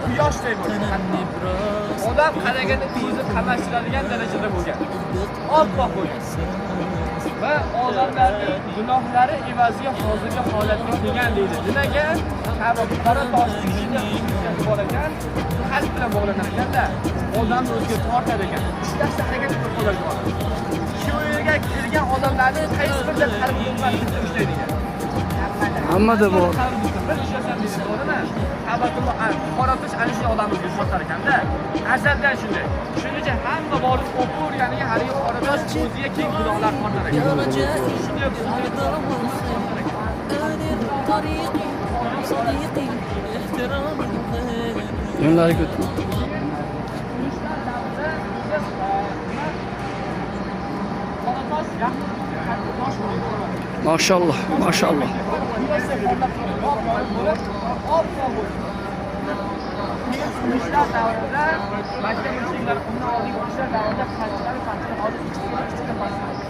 quyoshday bo'lgan. Odam qaraganda ko'zi qamashtiradigan darajada bo'lgan. Oppoq bo'lgan. Va odamlarning gunohlari evaziga hozirgi holatga kelgan deydi. Nimaga? Qora toshning ichida bor ekan, qalb bilan bog'lanar ekanda, odamni o'ziga tortar ekan. Ishlashda harakat qilib qo'yadigan. Shu yerga kelgan odamlarning qaysi birida qalbi to'lmasligini ushlaydigan. Hammada bor. Bir ishlasam deydi, to'g'rimi? Qabatulloh qora tosh ana shu odamni tortar ekanda, azaldan shunday. Shuning uchun hamma borib o'qirganiga hali qora tosh o'ziga keng gunohlar tortar ekan. Yo'llari ko'p. Maşallah, maşallah. Müşter davrida başka müşterler bundan olduk müşter davrida kaçlar hozir kichkina basadi.